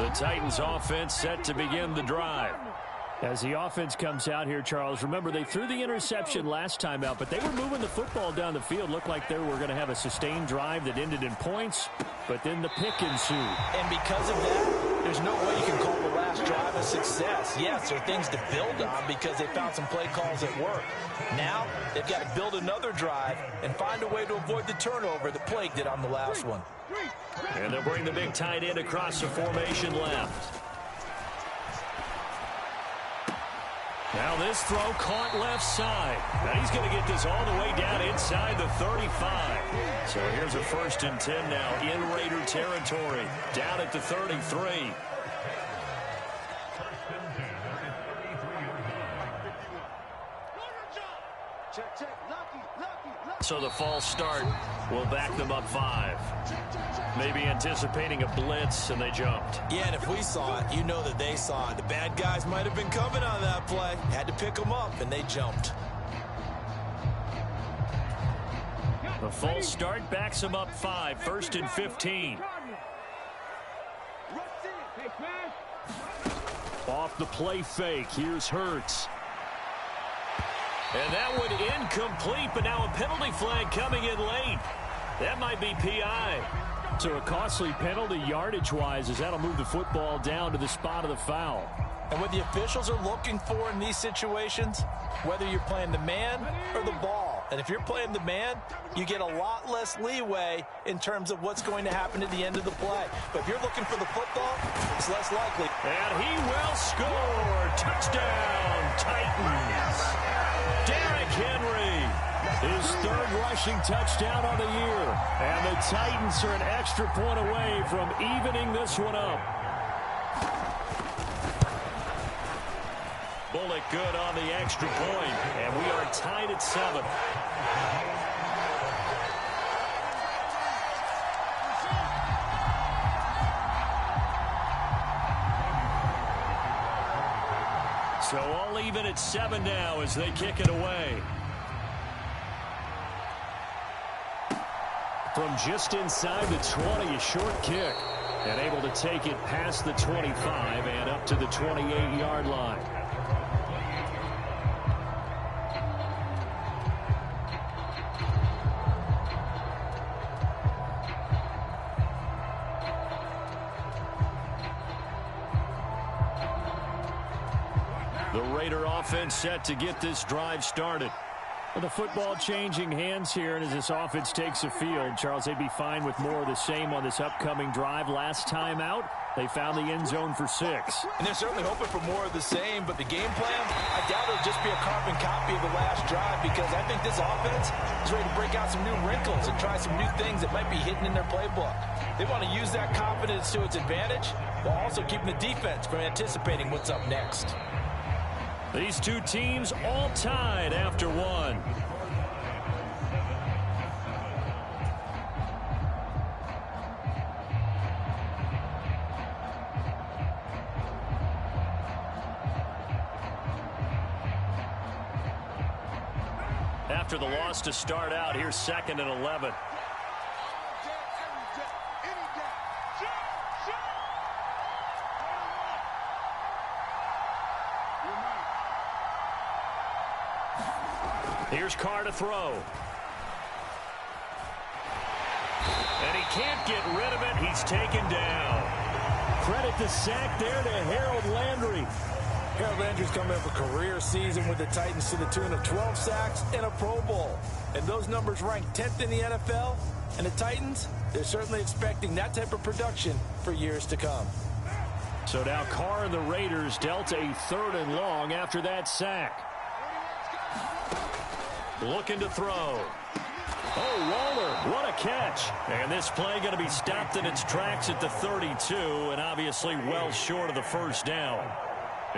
The Titans offense set to begin the drive. As the offense comes out here, Charles, remember they threw the interception last time out, but they were moving the football down the field. Looked like they were going to have a sustained drive that ended in points, but then the pick ensued. And because of that, there's no way you can call the last drive a success. Yes, there are things to build on because they found some play calls that work. Now, they've got to build another drive and find a way to avoid the turnover that plagued it on the last one. And they'll bring the big tight end across the formation left. Now this throw caught left side. Now he's going to get this all the way down inside the 35. So here's a 1st and 10 now in Raider territory. Down at the 33. So the false start will back them up 5. Maybe anticipating a blitz, and they jumped. Yeah, and if we saw it, you know that they saw it. The bad guys might have been coming on that play. Had to pick them up, and they jumped. The false start backs them up 5. 1st and 15. Off the play fake. Here's Hurts. And that one incomplete, but now a penalty flag coming in late. That might be PI. So a costly penalty yardage-wise as that'll move the football down to the spot of the foul. And what the officials are looking for in these situations, whether you're playing the man or the ball. And if you're playing the man, you get a lot less leeway in terms of what's going to happen at the end of the play. But if you're looking for the football, it's less likely. And he will score. Touchdown, Titans. Derrick Henry, his 3rd rushing touchdown on the year. And the Titans are an extra point away from evening this one up. Bullock good on the extra point, and we are tied at 7. So all even at 7 now as they kick it away. From just inside the 20, a short kick. And able to take it past the 25 and up to the 28-yard line. The Raider offense set to get this drive started. Well, the football changing hands here, and as this offense takes the field, Charles, they'd be fine with more of the same on this upcoming drive. Last time out, they found the end zone for 6. And they're certainly hoping for more of the same, but the game plan, I doubt it'll just be a carbon copy of the last drive because I think this offense is ready to break out some new wrinkles and try some new things that might be hidden in their playbook. They want to use that confidence to its advantage while also keeping the defense from anticipating what's up next. These two teams all tied after 1. After the loss to start out, here's 2nd and 11. Here's Carr to throw. And he can't get rid of it. He's taken down. Credit the sack there to Harold Landry. Harold Landry's coming up a career season with the Titans to the tune of 12 sacks and a Pro Bowl. And those numbers rank 10th in the NFL. And the Titans, they're certainly expecting that type of production for years to come. So now Carr and the Raiders dealt a 3rd and long after that sack. Looking to throw. Oh, Waller, what a catch. And this play going to be stopped in its tracks at the 32, and obviously well short of the 1st down.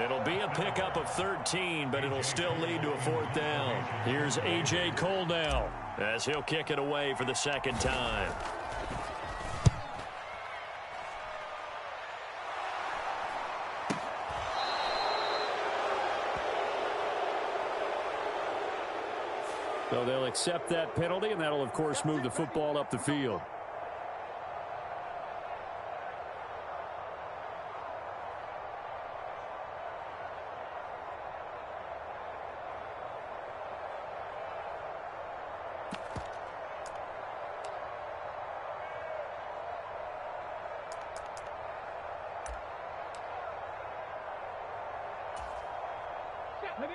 It'll be a pickup of 13, but it'll still lead to a 4th down. Here's A.J. Cole now as he'll kick it away for the 2nd time. So they'll accept that penalty, and that'll, of course, move the football up the field.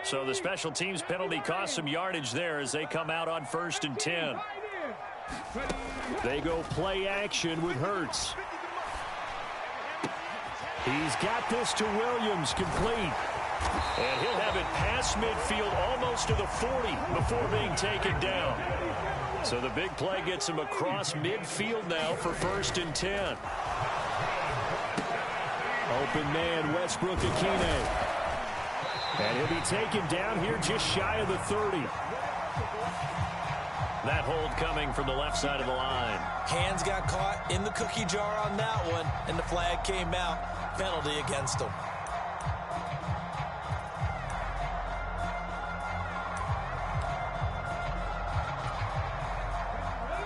So the special teams penalty cost some yardage there as they come out on 1st and 10. They go play action with Hurts. He's got this to Williams, complete. And he'll have it past midfield almost to the 40 before being taken down. So the big play gets him across midfield now for 1st and 10. Open man, Westbrook-Akine. And he'll be taken down here just shy of the 30. That hold coming from the left side of the line. Hands got caught in the cookie jar on that one, and the flag came out. Penalty against him.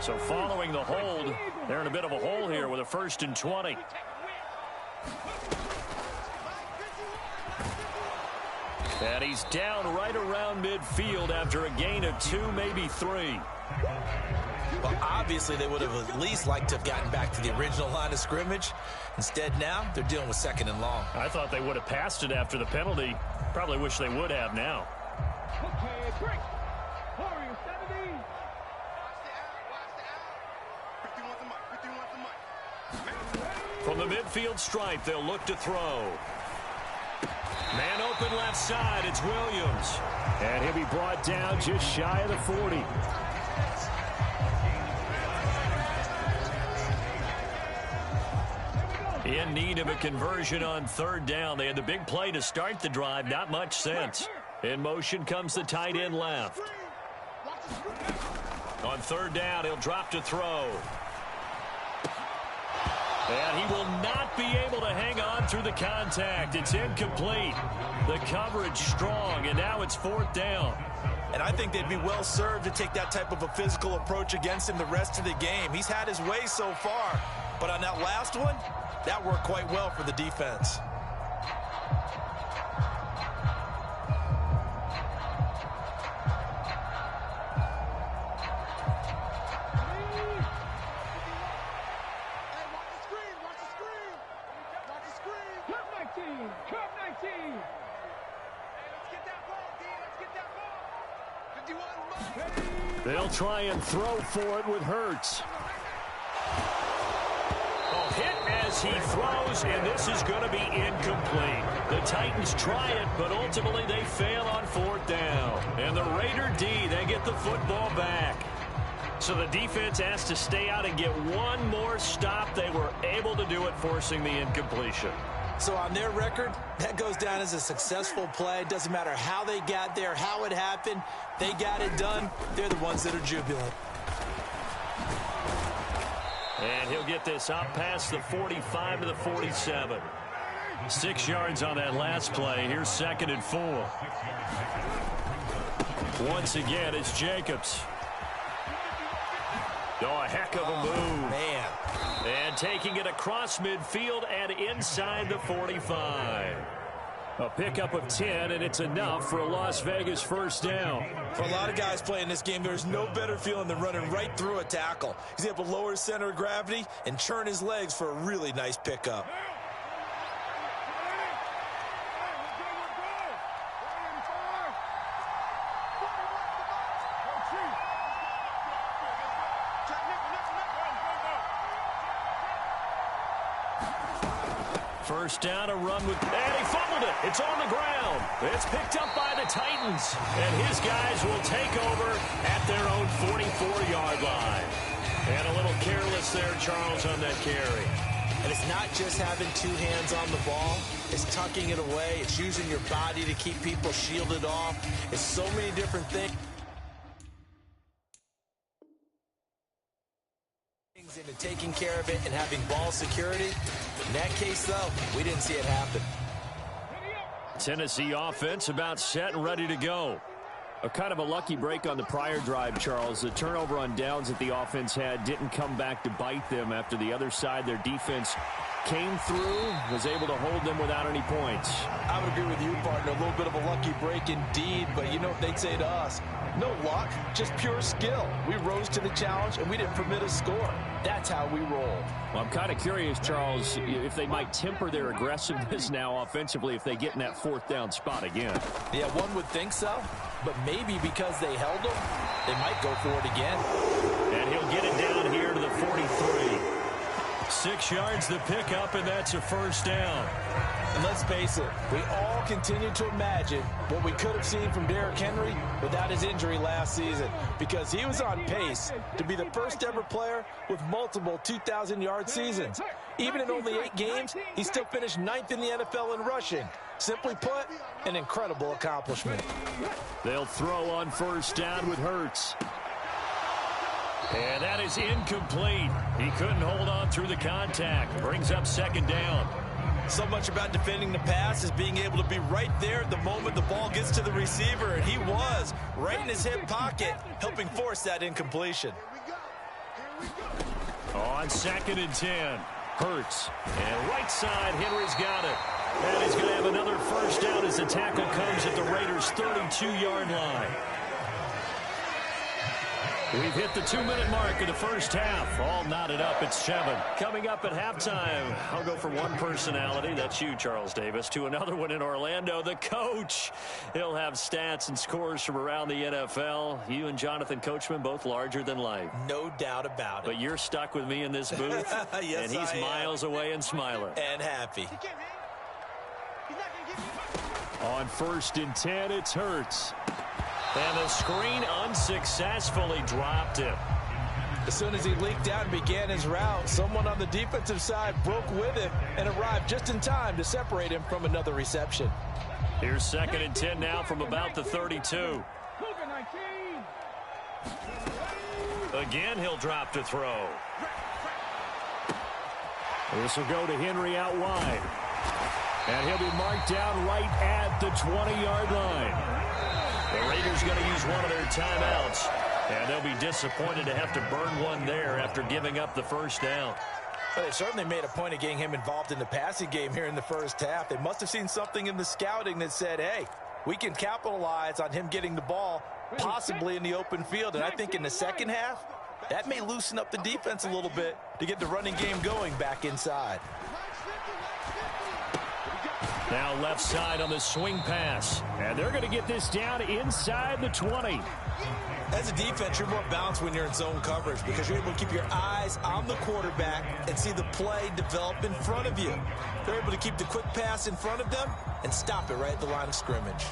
So following the hold, they're in a bit of a hole here with a 1st and 20. And he's down right around midfield after a gain of 2, maybe 3. Well, obviously they would have at least liked to have gotten back to the original line of scrimmage. Instead now, they're dealing with 2nd and long. I thought they would have passed it after the penalty. Probably wish they would have now. From the midfield stripe, they'll look to throw. Man open left side, it's Williams. And he'll be brought down just shy of the 40. In need of a conversion on 3rd down. They had the big play to start the drive, not much sense. In motion comes the tight end left. On 3rd down, he'll drop to throw. And he will not be able to hang on through the contact. It's incomplete. The coverage strong, and now it's 4th down. And I think they'd be well served to take that type of a physical approach against him the rest of the game. He's had his way so far, but on that last one, that worked quite well for the defense. They'll try and throw for it with Hurts. Oh, hit as he throws, and this is going to be incomplete. The Titans try it, but ultimately they fail on 4th down. And the Raider D, they get the football back. So the defense has to stay out and get one more stop. They were able to do it, forcing the incompletion. So on their record, that goes down as a successful play. It doesn't matter how they got there, how it happened. They got it done. They're the ones that are jubilant. And he'll get this up past the 45 to the 47. 6 yards on that last play. Here's 2nd and 4. Once again, it's Jacobs. Oh, a heck of a move. Man. And taking it across midfield and inside the 45. A pickup of 10, and it's enough for a Las Vegas 1st down. For a lot of guys playing this game, there's no better feeling than running right through a tackle. He's able to lower his center of gravity and churn his legs for a really nice pickup. First down, a run with, and he fumbled it. It's on the ground. It's picked up by the Titans, and his guys will take over at their own 44-yard line. And a little careless there, Charles, on that carry. And it's not just having 2 hands on the ball. It's tucking it away. It's using your body to keep people shielded off. It's so many different things. Into taking care of it and having ball security. In that case, though, we didn't see it happen. Tennessee offense about set and ready to go. A kind of a lucky break on the prior drive, Charles. The turnover on downs that the offense had didn't come back to bite them after the other side. Their defense came through, was able to hold them without any points. I would agree with you, partner. A little bit of a lucky break indeed, but you know what they'd say to us? No luck, just pure skill. We rose to the challenge, and we didn't permit a score. That's how we roll. Well, I'm kind of curious, Charles, if they might temper their aggressiveness now offensively if they get in that fourth down spot again. Yeah, one would think so, but maybe because they held them, they might go for it again. And he'll get it down here to the 43. 6 yards the pickup, and that's a first down. And let's face it, we all continue to imagine what we could have seen from Derrick Henry without his injury last season, because he was on pace to be the first ever player with multiple 2,000-yard seasons. Even in only 8 games, he still finished 9th in the NFL in rushing. Simply put, an incredible accomplishment. They'll throw on first down with Hurts. And that is incomplete. He couldn't hold on through the contact. Brings up second down. So much about defending the pass is being able to be right there at the moment the ball gets to the receiver, and he was right in his hip pocket, helping force that incompletion. On 2nd and 10, Hurts. And right side, Henry's got it. And he's going to have another first down as the tackle comes at the Raiders' 32-yard line. We've hit the 2-minute mark of the first half. All knotted up at 7. Coming up at halftime, I'll go from one personality, that's you, Charles Davis, to another one in Orlando, the coach. He'll have stats and scores from around the NFL. You and Jonathan Coachman, both larger than life. No doubt about it. But you're stuck with me in this booth, yes, and he's miles away and smiling. And happy. On 1st and 10, it's Hurts. And the screen unsuccessfully dropped him. As soon as he leaked out and began his route, someone on the defensive side broke with him and arrived just in time to separate him from another reception. Here's 2nd and 10 now from about the 32. Again, he'll drop to throw. This will go to Henry out wide. And he'll be marked down right at the 20-yard line. The Raiders going to use one of their timeouts, and they'll be disappointed to have to burn one there after giving up the first down. Well, they certainly made a point of getting him involved in the passing game here in the first half. They must have seen something in the scouting that said, hey, we can capitalize on him getting the ball, possibly in the open field. And I think in the second half, that may loosen up the defense a little bit to get the running game going back inside. Now left side on the swing pass. And they're going to get this down inside the 20. As a defense, you're more balanced when you're in zone coverage because you're able to keep your eyes on the quarterback and see the play develop in front of you. They're able to keep the quick pass in front of them and stop it right at the line of scrimmage.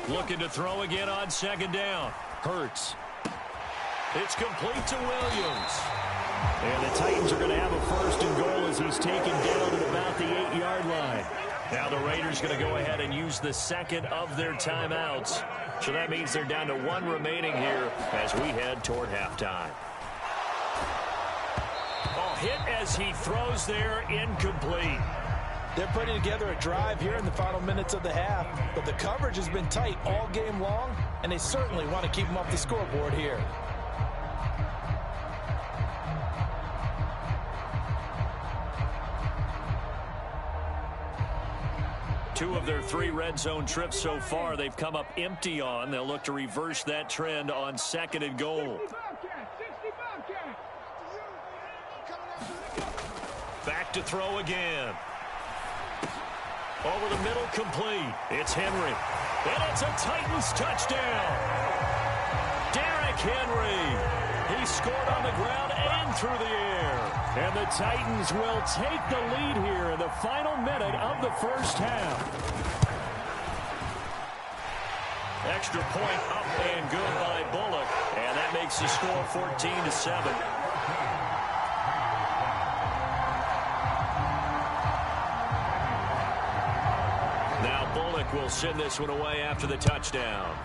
Looking to throw again on 2nd down. Hurts. It's complete to Williams. And the Titans are going to have a 1st and goal as he's taken down at about the 8-yard line. Now the Raiders going to go ahead and use the 2nd of their timeouts. So that means they're down to 1 remaining here as we head toward halftime. Oh, hit as he throws there, incomplete. They're putting together a drive here in the final minutes of the half, but the coverage has been tight all game long, and they certainly want to keep them off the scoreboard here. Two of their 3 red zone trips so far they've come up empty on. They'll look to reverse that trend on 2nd and goal. Back to throw again. Over the middle, complete. It's Henry. And it's a Titans touchdown. Derrick Henry. He scored on the ground and through the air. And the Titans will take the lead here in the final minute of the first half. Extra point up and good by Bullock. And that makes the score 14-7. Now Bullock will send this one away after the touchdown.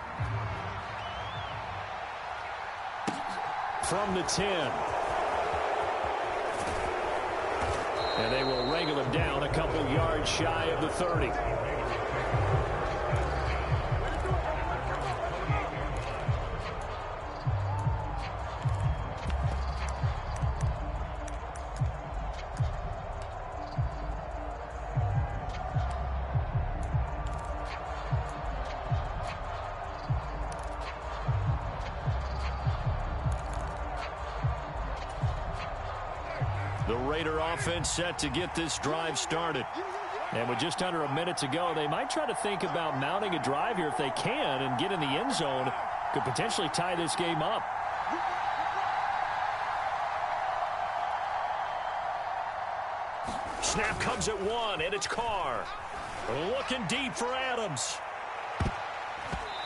From the 10. And they will wrangle him down a couple yards shy of the 30. The Raider offense set to get this drive started. And with just under a minute to go, they might try to think about mounting a drive here if they can and get in the end zone. Could potentially tie this game up. Snap comes at one, and it's Carr. Looking deep for Adams.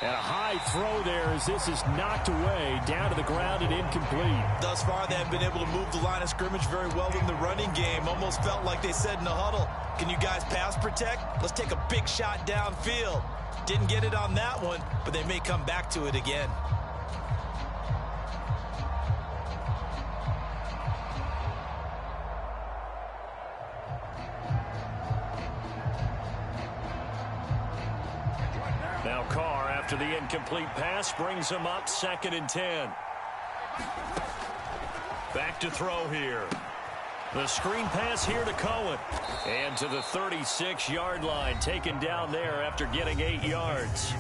And a high throw there as this is knocked away, down to the ground and incomplete. Thus far, they haven't been able to move the line of scrimmage very well in the running game. Almost felt like they said in the huddle, can you guys pass protect? Let's take a big shot downfield. Didn't get it on that one, but they may come back to it again. Now Carr, after the incomplete pass, brings him up 2nd and 10. Back to throw here. The screen pass here to Cohen. And to the 36-yard line, taken down there after getting 8 yards.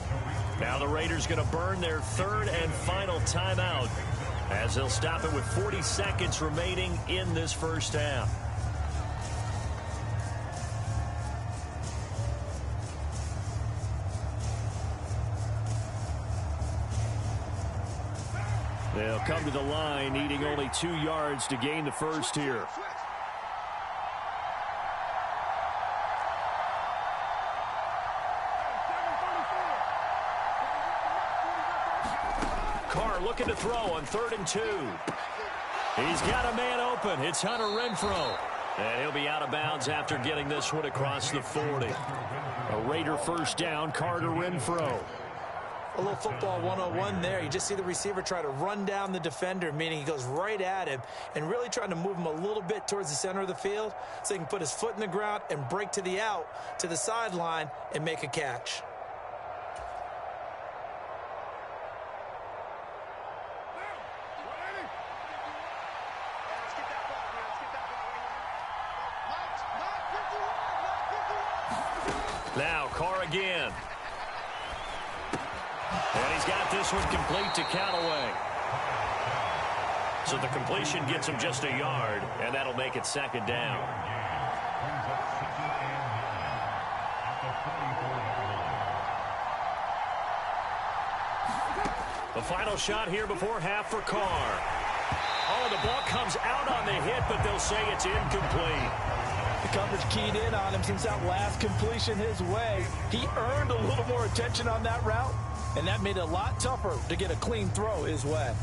Now the Raiders going to burn their 3rd and final timeout as they'll stop it with 40 seconds remaining in this first half. They'll come to the line, needing only 2 yards to gain the first here. Carr looking to throw on 3rd and 2. He's got a man open. It's Hunter Renfrow. And he'll be out of bounds after getting this one across the 40. A Raider first down, Carter Renfrow. A little football 101 there. You just see the receiver try to run down the defender, meaning he goes right at him and really trying to move him a little bit towards the center of the field so he can put his foot in the ground and break to the out, to the sideline, and make a catch. Now Carr again. And he's got this one complete to Callaway. So the completion gets him just a yard, and that'll make it 2nd down. The final shot here before half for Carr. Oh, the ball comes out on the hit, but they'll say it's incomplete. The coverage keyed in on him since that last completion his way. He earned a little more attention on that route, and that made it a lot tougher to get a clean throw his way.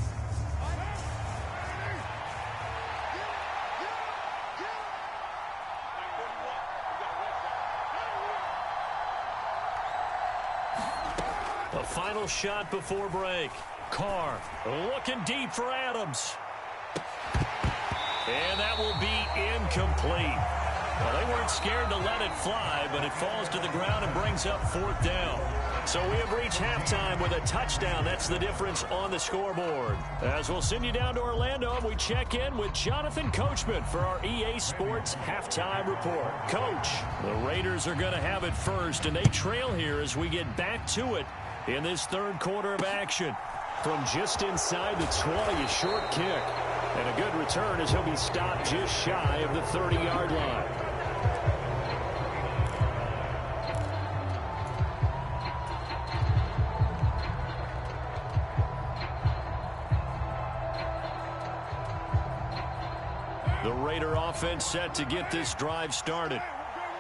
The final shot before break. Carr looking deep for Adams. And that will be incomplete. Well, they weren't scared to let it fly, but it falls to the ground and brings up 4th down. So we have reached halftime with a touchdown. That's the difference on the scoreboard. As we'll send you down to Orlando, we check in with Jonathan Coachman for our EA Sports Halftime Report. Coach, the Raiders are going to have it first, and they trail here as we get back to it in this 3rd quarter of action. From just inside the 20, a short kick. And a good return as he'll be stopped just shy of the 30-yard line. The Raider offense set to get this drive started.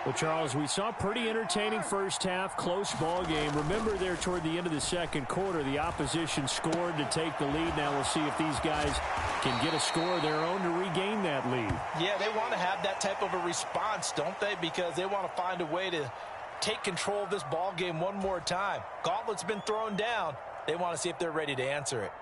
Well, Charles, we saw a pretty entertaining first half, close ball game. Remember there toward the end of the 2nd quarter, the opposition scored to take the lead. Now we'll see if these guys can get a score of their own to regain that lead. Yeah, they want to have that type of a response, don't they? Because they want to find a way to take control of this ball game one more time. Gauntlet's been thrown down. They want to see if they're ready to answer it.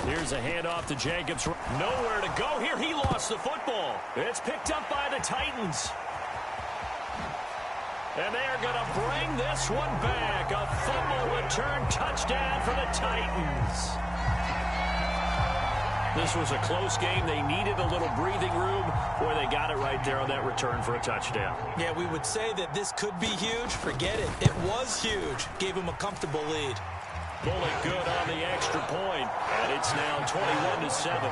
Here's a handoff to Jacobs. Nowhere to go here. He lost the football. It's picked up by the Titans. And they are going to bring this one back. A fumble return touchdown for the Titans. This was a close game. They needed a little breathing room. Boy, they got it right there on that return for a touchdown. Yeah, we would say that this could be huge. Forget it. It was huge. Gave him a comfortable lead. Bullet good on the extra point, and it's now 21-7.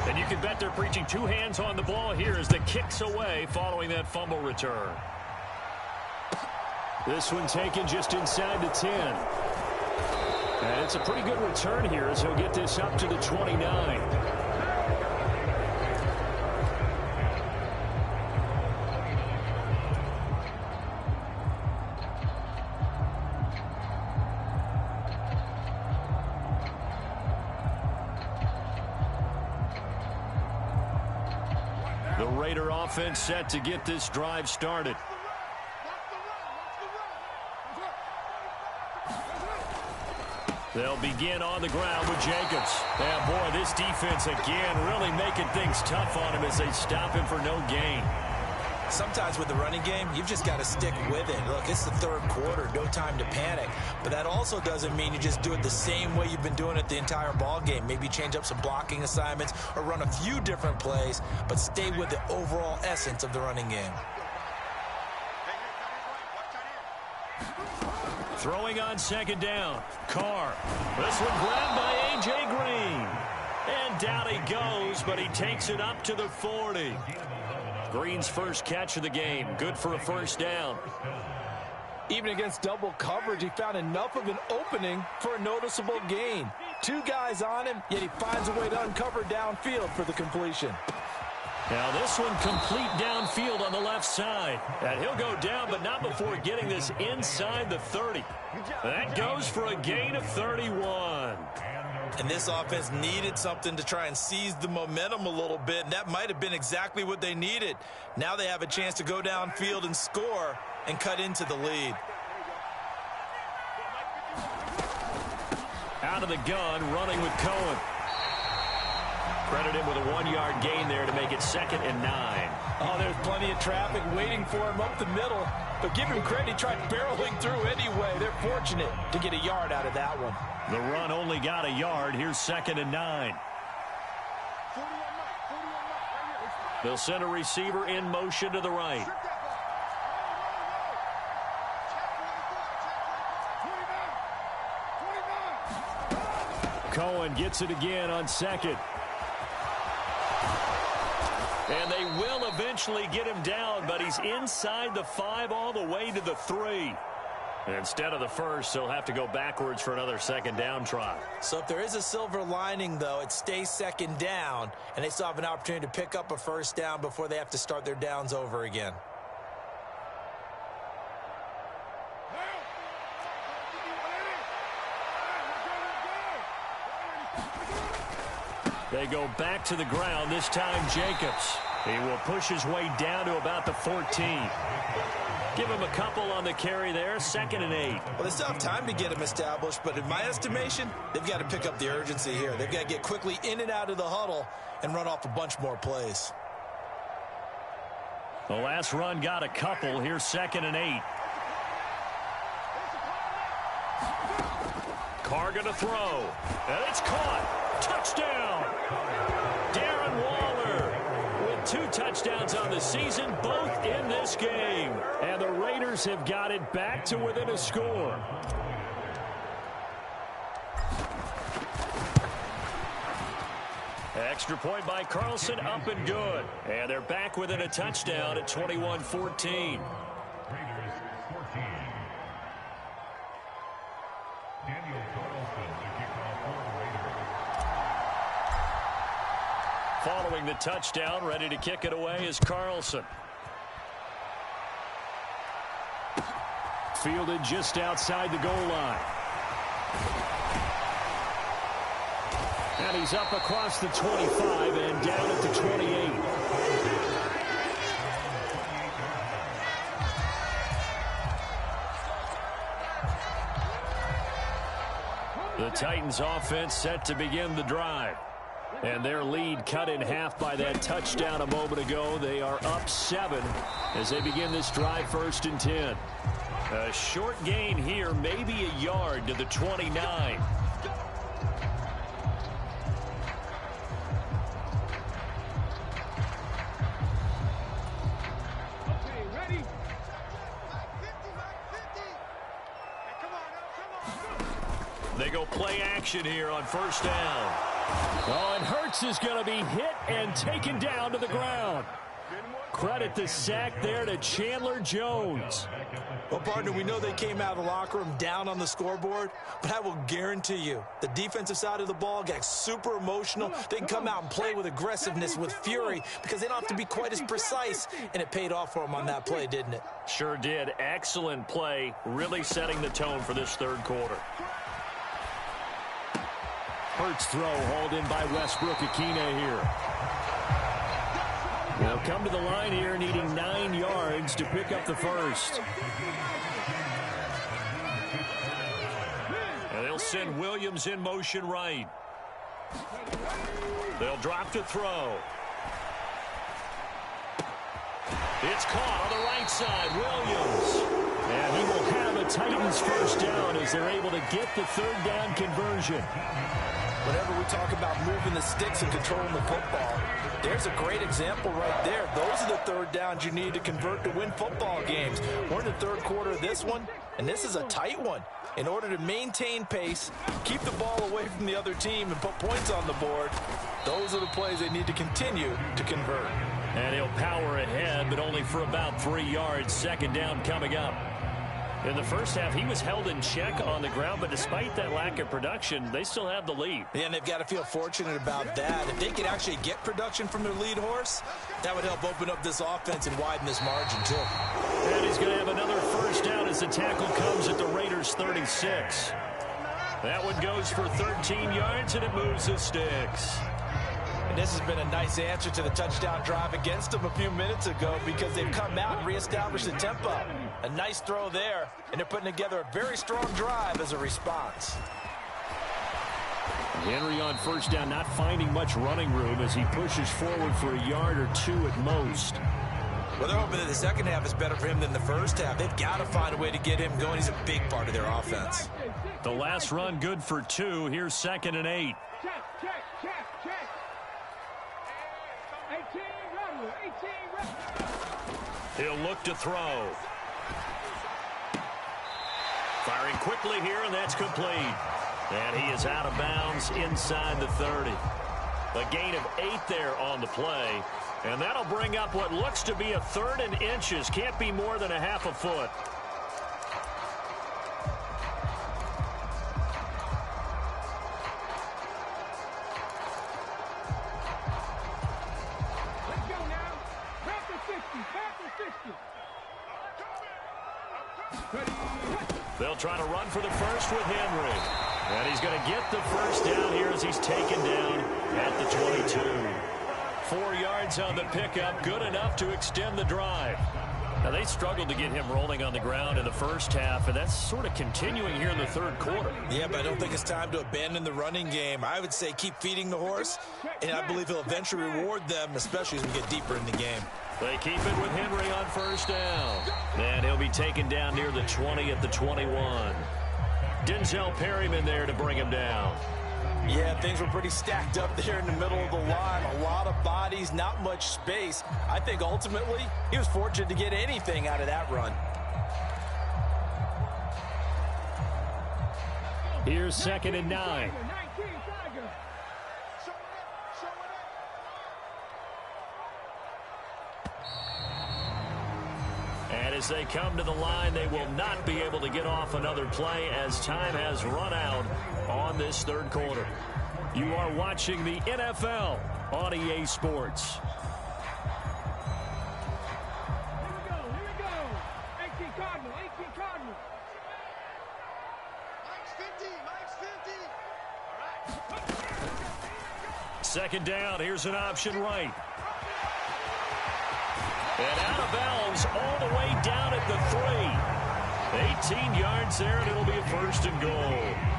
And you can bet they're preaching two hands on the ball here as the kick's away following that fumble return. This one taken just inside the 10. And it's a pretty good return here as he'll get this up to the 29. The Raider offense set to get this drive started. They'll begin on the ground with Jacobs. And boy, this defense again really making things tough on him as they stop him for no gain. Sometimes with the running game, you've just got to stick with it. Look, it's the third quarter, no time to panic. But that also doesn't mean you just do it the same way you've been doing it the entire ball game. Maybe change up some blocking assignments or run a few different plays, but stay with the overall essence of the running game. Throwing on second down. Carr. This one grabbed by A.J. Green. And down he goes, but he takes it up to the 40. Green's first catch of the game. Good for a first down. Even against double coverage, he found enough of an opening for a noticeable gain. Two guys on him, yet he finds a way to uncover downfield for the completion. Now this one complete downfield on the left side. And he'll go down, but not before getting this inside the 30. That goes for a gain of 31. And this offense needed something to try and seize the momentum a little bit, and that might have been exactly what they needed. Now they have a chance to go downfield and score and cut into the lead. Out of the gun, running with Cohen. Credit him with a 1-yard gain there to make it 2nd and 9. Oh, there's plenty of traffic waiting for him up the middle. But give him credit, he tried barreling through anyway. They're fortunate to get a yard out of that one. The run only got a yard. Here's 2nd and 9. They'll send a receiver in motion to the right. Cohen gets it again on second. And they will eventually get him down, but he's inside the 5 all the way to the 3. And instead of the first, they'll have to go backwards for another second down try. So if there is a silver lining, though, it stays second down, and they still have an opportunity to pick up a first down before they have to start their downs over again. They go back to the ground, this time Jacobs. He will push his way down to about the 14. Give him a couple on the carry there, 2nd and 8. Well, they still have time to get him established, but in my estimation, they've got to pick up the urgency here. They've got to get quickly in and out of the huddle and run off a bunch more plays. The last run got a couple. Here's 2nd and 8. Carr going to throw. And it's caught. Touchdown! Darren Waller with 2 touchdowns on the season, both in this game. And the Raiders have got it back to within a score. Extra point by Carlson, up and good. And they're back within a touchdown at 21-14. Following the touchdown, ready to kick it away is Carlson. Fielded just outside the goal line. And he's up across the 25 and down at the 28. The Titans offense set to begin the drive. And their lead cut in half by that touchdown a moment ago. They are up 7 as they begin this drive, 1st and 10. A short gain here, maybe a yard to the 29. They go play action here on 1st down. Oh, and Hurts is going to be hit and taken down to the ground. Credit the sack there to Chandler Jones. Well, partner, we know they came out of the locker room down on the scoreboard, but I will guarantee you the defensive side of the ball got super emotional. They can come out and play with aggressiveness, with fury, because they don't have to be quite as precise, and it paid off for them on that play, didn't it? Sure did. Excellent play, really setting the tone for this 3rd quarter. Hurts throw hauled in by Westbrook-Ikhine here. They'll come to the line here needing 9 yards to pick up the first. And they'll send Williams in motion right. They'll drop to throw. It's caught on the right side, Williams. And he will have a Titans first down as they're able to get the 3rd down conversion. Whenever we talk about moving the sticks and controlling the football, there's a great example right there. Those are the 3rd downs you need to convert to win football games. We're in the 3rd quarter of this one, and this is a tight one. In order to maintain pace, keep the ball away from the other team, and put points on the board, those are the plays they need to continue to convert. And he'll power ahead, but only for about 3 yards. 2nd down coming up. In the first half, he was held in check on the ground, but despite that lack of production, they still have the lead. Yeah, and they've got to feel fortunate about that. If they could actually get production from their lead horse, that would help open up this offense and widen this margin, too. And he's going to have another first down as the tackle comes at the Raiders' 36. That one goes for 13 yards, and it moves the sticks. And this has been a nice answer to the touchdown drive against them a few minutes ago, because they've come out and reestablished the tempo. A nice throw there, and they're putting together a very strong drive as a response. Henry on 1st down, not finding much running room as he pushes forward for a yard or 2 at most. Well, they're hoping that the 2nd half is better for him than the 1st half. They've got to find a way to get him going. He's a big part of their offense. The last run good for 2. Here's 2nd and 8. He'll look to throw. Firing quickly here, and that's complete. And he is out of bounds inside the 30. A gain of 8 there on the play. And that'll bring up what looks to be a 3rd and inches. Can't be more than a half a foot. They'll try to run for the first with Henry. And he's going to get the first down here as he's taken down at the 22. 4 yards on the pickup, good enough to extend the drive. Now, they struggled to get him rolling on the ground in the first half, and that's sort of continuing here in the 3rd quarter. Yeah, but I don't think it's time to abandon the running game. I would say keep feeding the horse, and I believe he'll eventually reward them, especially as we get deeper in the game. They keep it with Henry on 1st down. And he'll be taken down near the 20 at the 21. Denzel Perryman there to bring him down. Yeah, things were pretty stacked up there in the middle of the line. A lot of bodies, not much space. I think ultimately he was fortunate to get anything out of that run. Here's 2nd and 9. And as they come to the line, they will not be able to get off another play as time has run out on this 3rd quarter. You are watching the NFL on EA Sports. Here we go. 18 Cardinal, 18 Cardinal. Mike's 50, 2nd down, here's an option right. And out of bounds all the way down at the 3. 18 yards yards there, and it'll be a 1st and goal.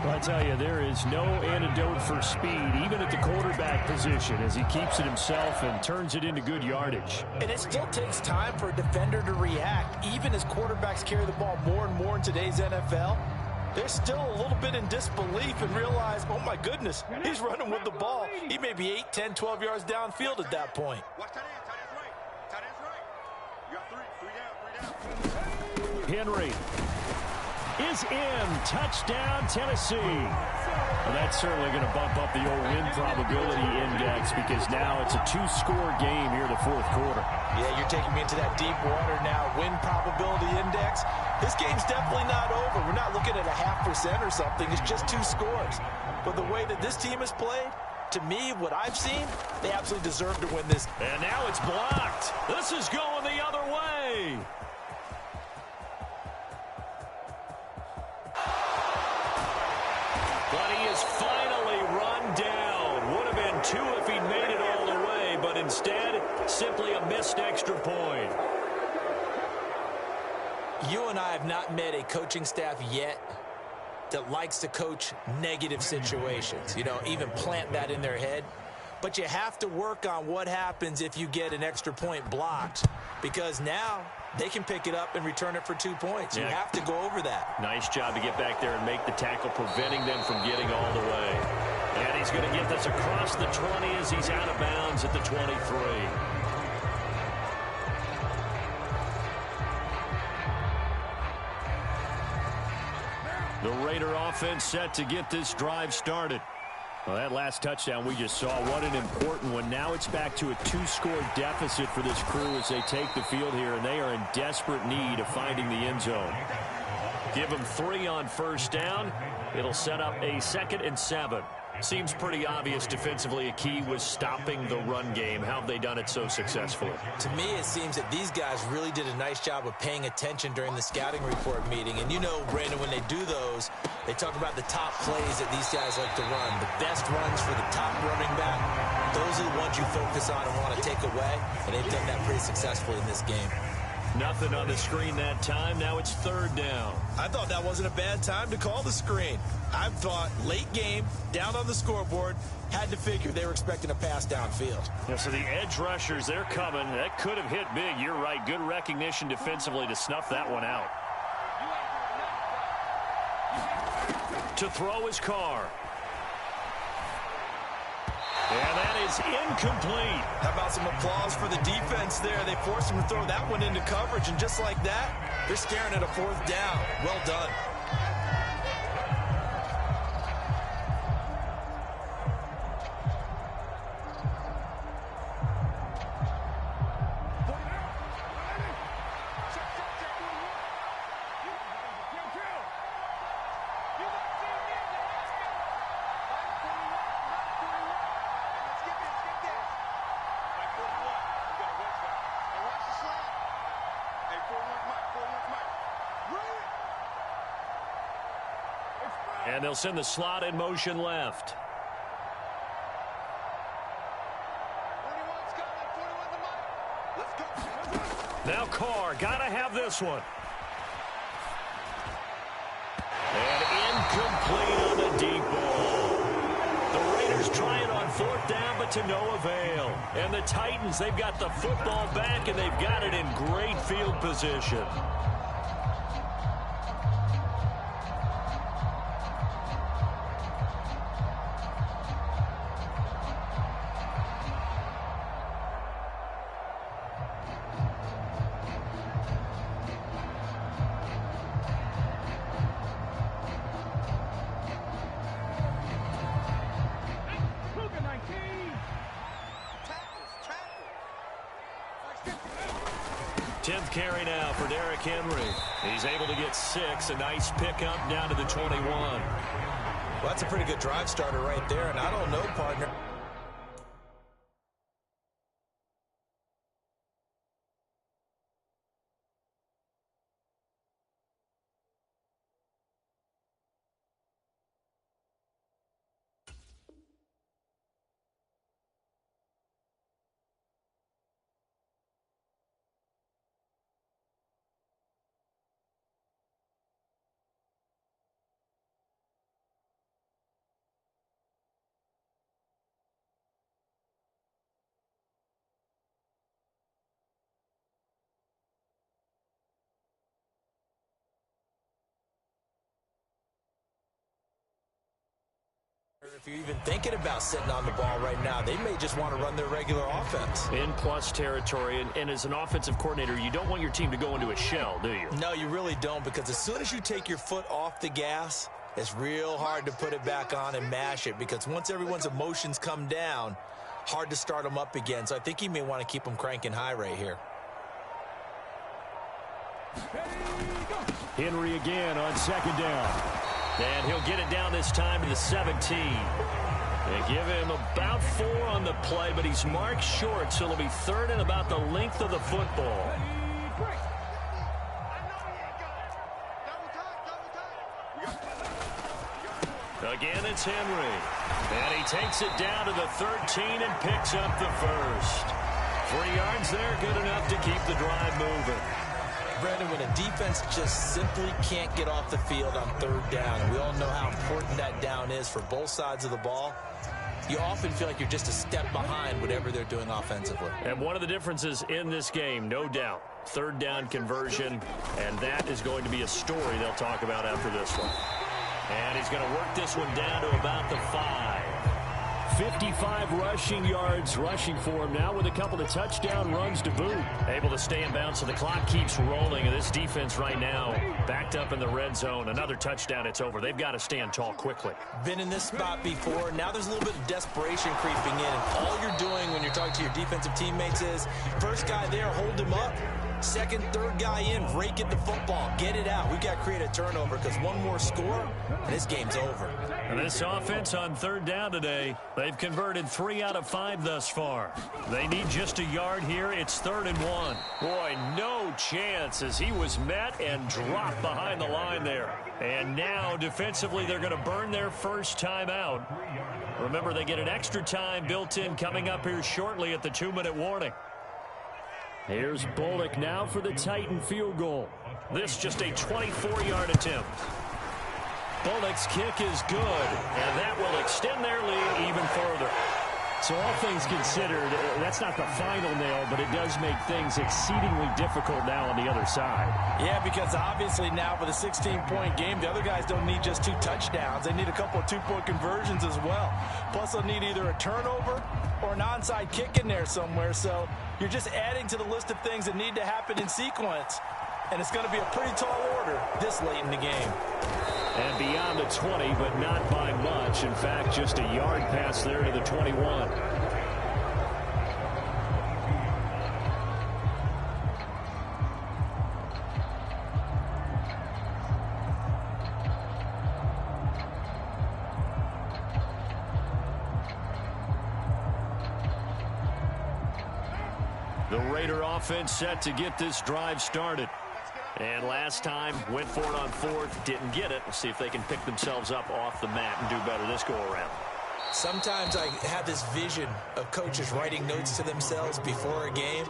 Well, I tell you, there is no antidote for speed, even at the quarterback position, as he keeps it himself and turns it into good yardage. And it still takes time for a defender to react. Even as quarterbacks carry the ball more and more in today's NFL, they're still a little bit in disbelief and realize, oh my goodness, he's running with the ball. He may be 8, 10, 12 yards downfield at that point. Watch tight end. Tight end's right. You got 3 down. Henry is in. Touchdown, Tennessee. Well, that's certainly going to bump up the old win probability index because now it's a 2-score game here in the 4th quarter. Yeah, you're taking me into that deep water now. Win probability index. This game's definitely not over. We're not looking at a 0.5% or something. It's just 2 scores. But the way that this team has played, to me, what I've seen, they absolutely deserve to win this. And now it's blocked. This is going the other way. But he is finally run down. Would have been 2 if he'd made it all the way, but instead, simply a missed extra point. You and I have not met a coaching staff yet that likes to coach negative situations. You know, even plant that in their head. But you have to work on what happens if you get an extra point blocked, because now they can pick it up and return it for 2 points. You have to go over that. Nice job to get back there and make the tackle, preventing them from getting all the way. And he's going to get this across the 20 as he's out of bounds at the 23. The Raider offense set to get this drive started. Well, that last touchdown we just saw, what an important one. Now it's back to a 2-score deficit for this crew as they take the field here, and they are in desperate need of finding the end zone. Give them 3 on 1st down. It'll set up a 2nd and 7. Seems pretty obvious defensively a key was stopping the run game. How have they done it so successfully? To me, it seems that these guys really did a nice job of paying attention during the scouting report meeting. And you know, Brandon, when they do those, they talk about the top plays that these guys like to run. The best runs for the top running back, those are the ones you focus on and want to take away. And they've done that pretty successfully in this game. Nothing on the screen that time. Now it's 3rd down. I thought that wasn't a bad time to call the screen. I thought late game, down on the scoreboard, had to figure they were expecting a pass downfield. Yeah, so the edge rushers, they're coming. That could have hit big. You're right. Good recognition defensively to snuff that one out. To throw his Carr. And that is incomplete. How about some applause for the defense there? They forced him to throw that one into coverage, and just like that, they're staring at a 4th down. Well done. And they'll send the slot in motion left. Now Carr, gotta have this one. And incomplete on the deep ball. The Raiders try it on 4th down, but to no avail. And the Titans, they've got the football back, and they've got it in great field position. Carry now for Derrick Henry. He's able to get 6. A nice pickup down to the 21. Well, that's a pretty good drive starter right there, and I don't know, partner. If you're even thinking about sitting on the ball right now, they may just want to run their regular offense. In plus territory, and as an offensive coordinator, you don't want your team to go into a shell, do you? No, you really don't, because as soon as you take your foot off the gas, it's real hard to put it back on and mash it, because once everyone's emotions come down, hard to start them up again. So I think you may want to keep them cranking high right here. Henry again on second down. And he'll get it down this time to the 17. They give him about 4 on the play, but he's marked short, so it'll be third and about the length of the football. Again, it's Henry. And he takes it down to the 13 and picks up the first. 3 yards there, good enough to keep the drive moving. Brandon, when a defense just simply can't get off the field on third down, and we all know how important that down is for both sides of the ball, you often feel like you're just a step behind whatever they're doing offensively. And one of the differences in this game, no doubt, third down conversion, and that is going to be a story they'll talk about after this one. And he's going to work this one down to about the 5. 55 rushing yards rushing for him now with a couple of touchdown runs to boot. Able to stay in bounds, so the clock keeps rolling. And this defense right now backed up in the red zone. Another touchdown, it's over. They've got to stand tall quickly. Been in this spot before. Now there's a little bit of desperation creeping in. And all you're doing when you're talking to your defensive teammates is, first guy there, hold him up. Second, third guy in, rake at the football. Get it out. We've got to create a turnover, because one more score, and this game's over. And this offense on third down today, they've converted 3 out of 5 thus far. They need just a yard here. It's 3rd and 1. Boy, no chance as he was met and dropped behind the line there. And now, defensively, they're going to burn their first time out. Remember, they get an extra time built in coming up here shortly at the 2-minute warning. Here's Bullock now for the Titan field goal. This just a 24-yard attempt. Bullock's kick is good, and that will extend their lead even further. So all things considered, that's not the final nail, but it does make things exceedingly difficult now on the other side. Yeah, because obviously now with a 16-point game, the other guys don't need just 2 touchdowns. They need a couple of 2-point conversions as well. Plus, they'll need either a turnover or an onside kick in there somewhere. So you're just adding to the list of things that need to happen in sequence. And it's going to be a pretty tall order this late in the game. And beyond the 20, but not by much. In fact, just a yard pass there to the 21. The Raider offense set to get this drive started. And last time, went for it on 4th, didn't get it. We'll see if they can pick themselves up off the mat and do better this go-around. Sometimes I have this vision of coaches writing notes to themselves before a game.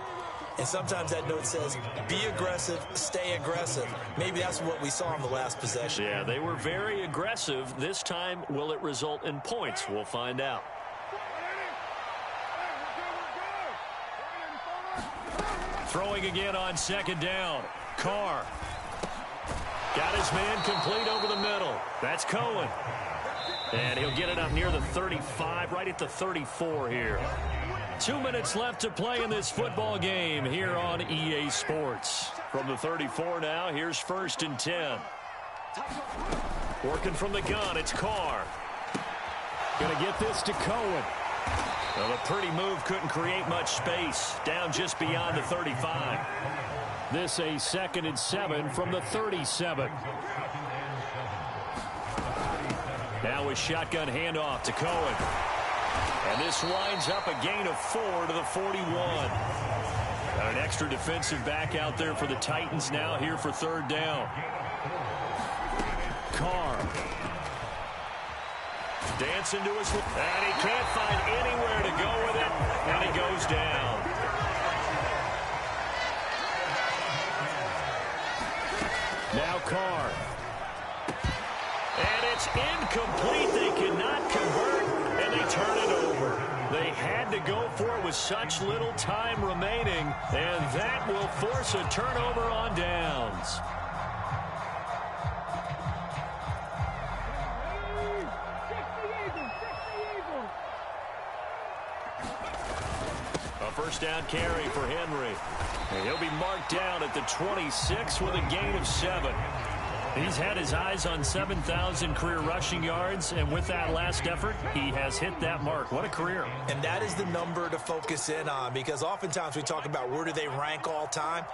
And sometimes that note says, be aggressive, stay aggressive. Maybe that's what we saw in the last possession. Yeah, they were very aggressive. This time, will it result in points? We'll find out. Throwing again on second down. Carr. Got his man complete over the middle. That's Cohen. And he'll get it up near the 35, right at the 34 here. 2 minutes left to play in this football game here on EA Sports. From the 34 now, here's 1st and 10. Working from the gun, it's Carr. Going to get this to Cohen. Well, a pretty move couldn't create much space. Down just beyond the 35. This a 2nd and 7 from the 37. Now a shotgun handoff to Cohen. And this winds up a gain of 4 to the 41. Got an extra defensive back out there for the Titans now here for 3rd down. Carr. Dancing to his... And he can't find anywhere to go with it. And he goes down. Now Carr. And it's incomplete. They cannot convert, and they turn it over. They had to go for it with such little time remaining, and that will force a turnover on downs. first down carry for Henry. And he'll be marked down at the 26 with a gain of 7. He's had his eyes on 7,000 career rushing yards, and with that last effort, he has hit that mark. What a career. And that is the number to focus in on, because oftentimes we talk about where do they rank all time.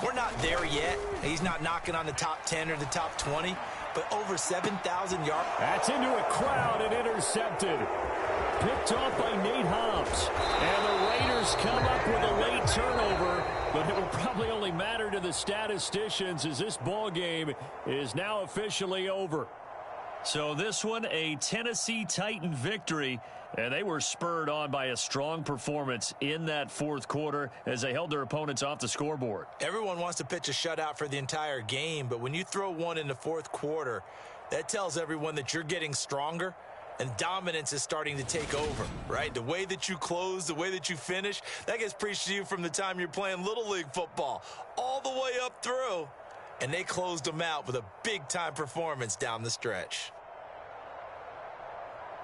We're not there yet. He's not knocking on the top 10 or the top 20, but over 7,000 yards. That's into a crowd and intercepted. Picked off by Nate Hobbs. And the Raiders come up with a late turnover, but it will probably only matter to the statisticians as this ball game is now officially over. So this one, a Tennessee Titan victory, and they were spurred on by a strong performance in that fourth quarter as they held their opponents off the scoreboard. Everyone wants to pitch a shutout for the entire game, but when you throw one in the fourth quarter, that tells everyone that you're getting stronger. And dominance is starting to take over, right? The way that you close, the way that you finish, that gets preached to you from the time you're playing Little League football all the way up through. And they closed them out with a big-time performance down the stretch.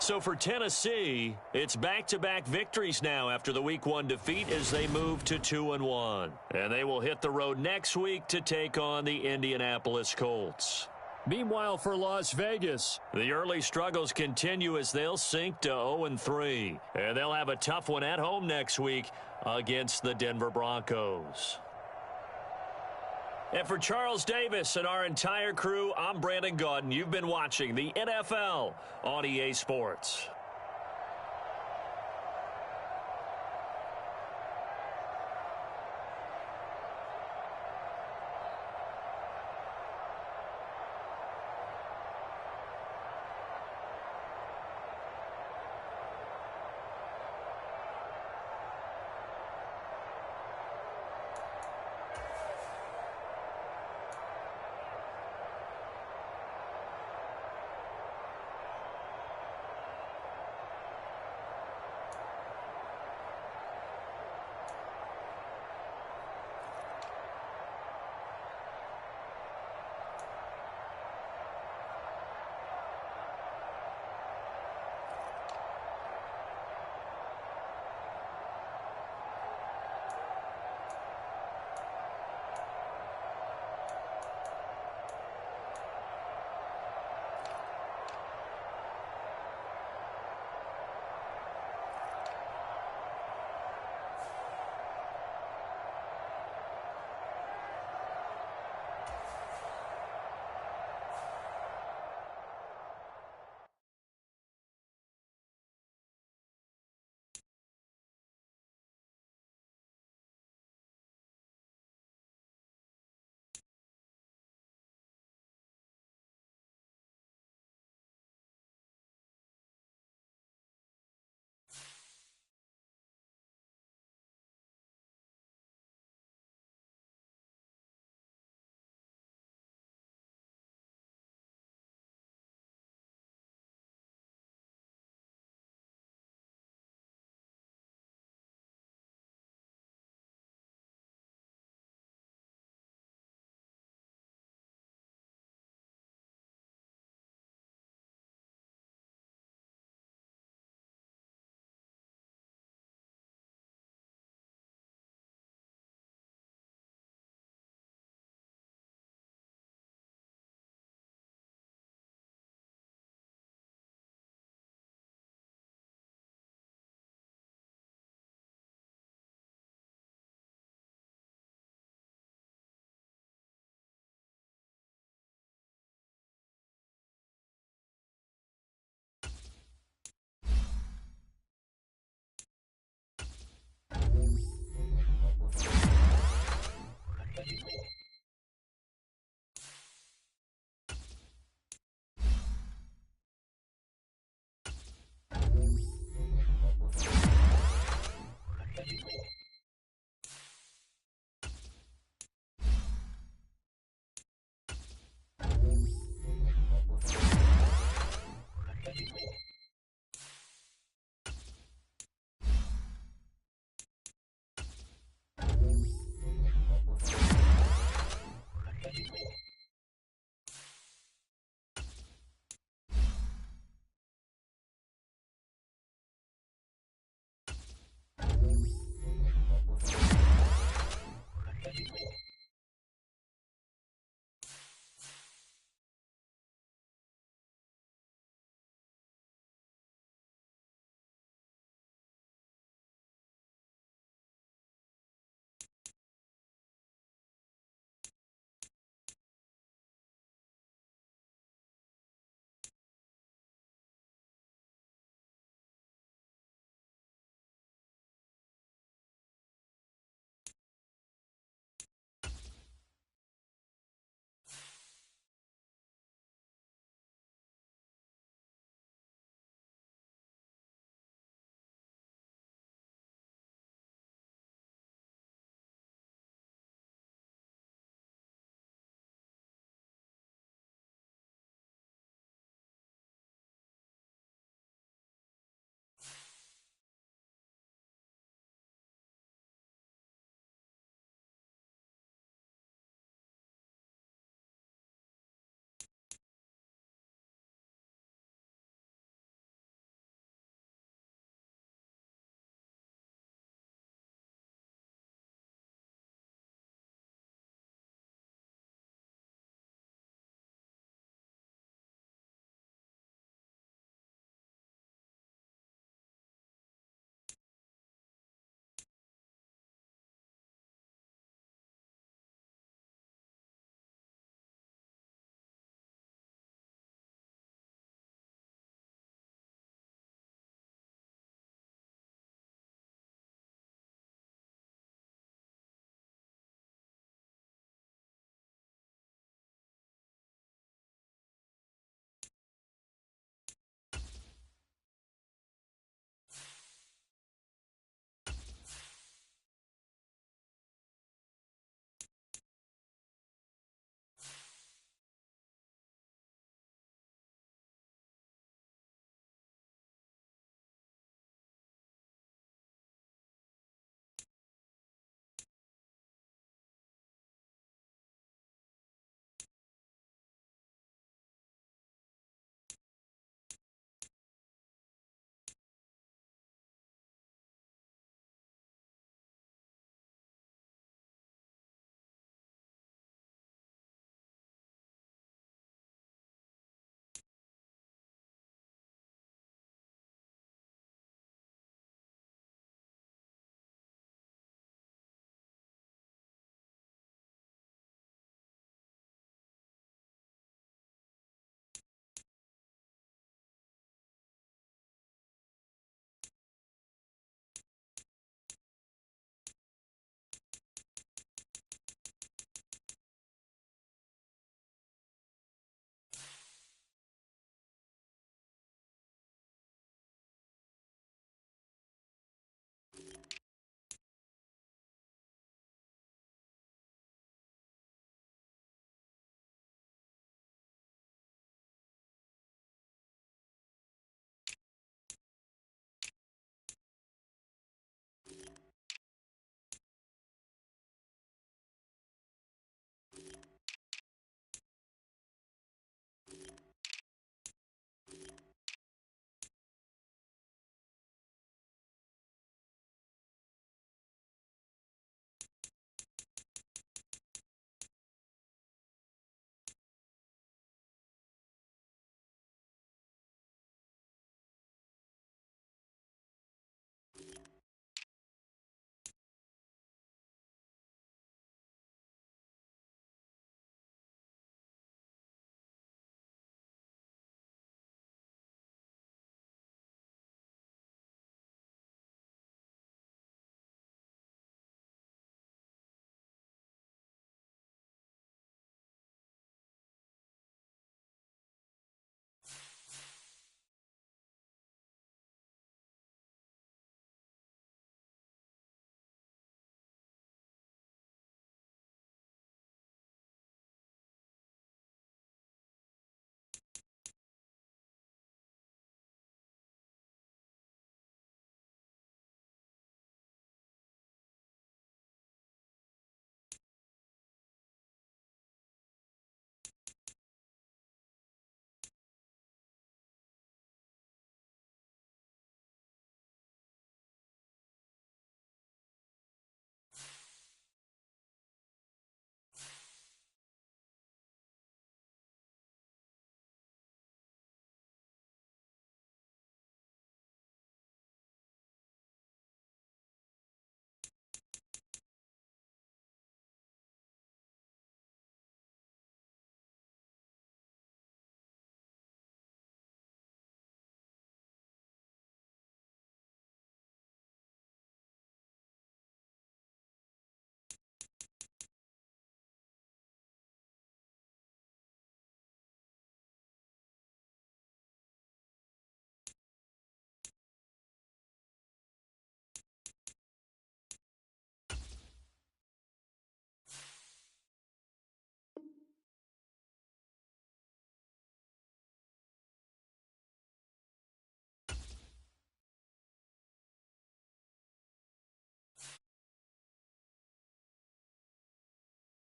So for Tennessee, it's back-to-back victories now after the Week 1 defeat as they move to 2-1. And they will hit the road next week to take on the Indianapolis Colts. Meanwhile, for Las Vegas, the early struggles continue as they'll sink to 0-3. And they'll have a tough one at home next week against the Denver Broncos. And for Charles Davis and our entire crew, I'm Brandon Gaudin. You've been watching the NFL on EA Sports.